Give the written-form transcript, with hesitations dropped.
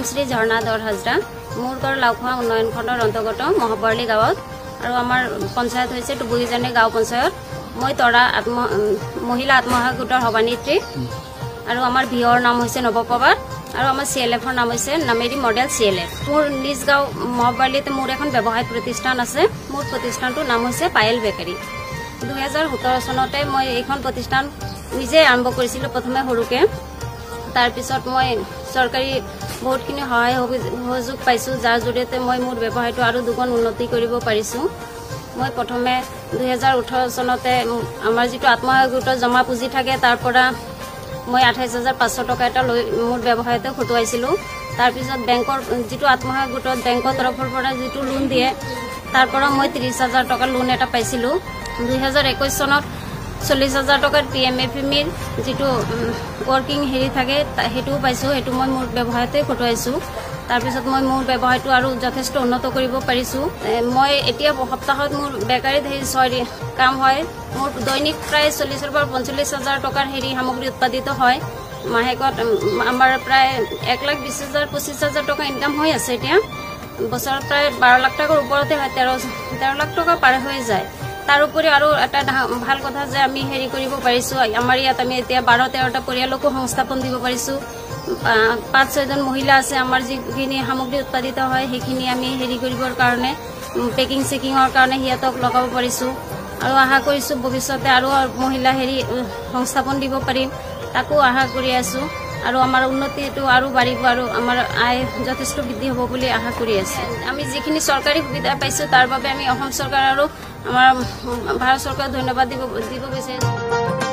শ্ৰী ঝৰ্ণা দৰ হাজৰা মোৰ ঘৰ লাউখোৱা উন্নয়ন খণ্ডৰ অন্তৰ্গত মহাবৰ্লী গাঁৱত আৰু আমাৰ পঞ্চায়ত হৈছে টুবুগীজানি গাঁও পঞ্চায়ত মই তৰা মহিলা আত্মসহায়ক গোটৰ সভানেত্ৰী আৰু আমাৰ ভিঅ'ৰ নাম হৈছে নৱপ্ৰভাত আৰু আমাৰ CLFৰ নাম হৈছে নামেৰি মডেল CLF মোৰ নিজ গাঁও মহাবৰ্লীতে মোৰ এখন ব্যৱসায়িক প্ৰতিষ্ঠান আছে মোৰ প্ৰতিষ্ঠানটোৰ নাম হৈছে পায়েল বেকাৰী 2017 চনতে মই এইখন প্ৰতিষ্ঠান নিজে আৰম্ভ কৰিছিলোঁ প্ৰথমে সৰুকে তাৰ পিছত মই চৰকাৰী বহুতখিনি সহায় সহযোগ পাইছোঁ যাৰ জৰিয়তে মই মোৰ ব্যৱসায়টো আৰু দুগুণ উন্নতি কৰিব পাৰিছোঁ মই প্ৰথমে 2018 চনতে আমাৰ যিটো আত্মসহায়ক গোটৰ জমা পুঁজি থাকে তাৰ পৰা মই 28,500 টকা এটা লৈ মোৰ ব্যৱসায়তে খটুৱাইছিলোঁ তাৰ পিছত বেংকৰ যিটো আত্মসহায়ক গোটৰ বেংকৰ তৰফৰ পৰা যিটো লোন দিয়ে তাৰ পৰা মই 30,000 টকা লোন এটা পাইছিলোঁ 2021 চনত 40,000 টকাৰ PMFMIৰ যিটো ৱৰ্কিং হেৰি থাকে সেইটোও পাইছোঁ সেইটো মই মোৰ ব্যৱসায়তে খটুৱাইছোঁ তাৰপিছত মই মোৰ ব্যৱসায়টো আৰু যথেষ্ট উন্নত কৰিব পাৰিছোঁ মই এতিয়া সপ্তাহত মোৰ বেকাৰীত হেৰি কাম হয় মোৰ দৈনিক প্ৰায় 40,000 পৰা 45,000 টকাৰ হেৰি সামগ্ৰী উৎপাদিত হয় মাহেকত আমাৰ প্ৰায় 1,20,000 25,000 টকা ইনকাম হৈ আছে এতিয়া বছৰত প্ৰায় 12 লাখ টকাৰ ওপৰতে হয় 13 লাখ টকা পাৰ হৈ যায় তাৰ উপৰি আৰু এটা ভাল কথা যে আমি হেৰি কৰিব পাৰিছোঁ আমাৰ ইয়াত আমি এতিয়া 12-13টা পৰিয়ালকো সংস্থাপন দিব পাৰিছোঁ 5-6জন মহিলা আছে আমাৰ যিখিনি সামগ্ৰী উৎপাদিত হয় সেইখিনি আমি হেৰি কৰিবৰ কাৰণে পেকিং চেকিঙৰ কাৰণে সিহঁতক লগাব পাৰিছোঁ আৰু আশা কৰিছোঁ ভৱিষ্যতে আৰু মহিলা হেৰি সংস্থাপন দিব পাৰিম তাকো আশা কৰি আছোঁ আৰু আমাৰ উন্নতিটো আৰু বাঢ়িব আৰু আমাৰ আয় যথেষ্ট বৃদ্ধি হ'ব বুলি আশা কৰি আছোঁ আমি যিখিনি চৰকাৰী সুবিধা পাইছোঁ তাৰ বাবে আমি অসম চৰকাৰ আৰু আমাৰ ভাৰত চৰকাৰ ধন্যবাদ দিব বিচাৰিছোঁ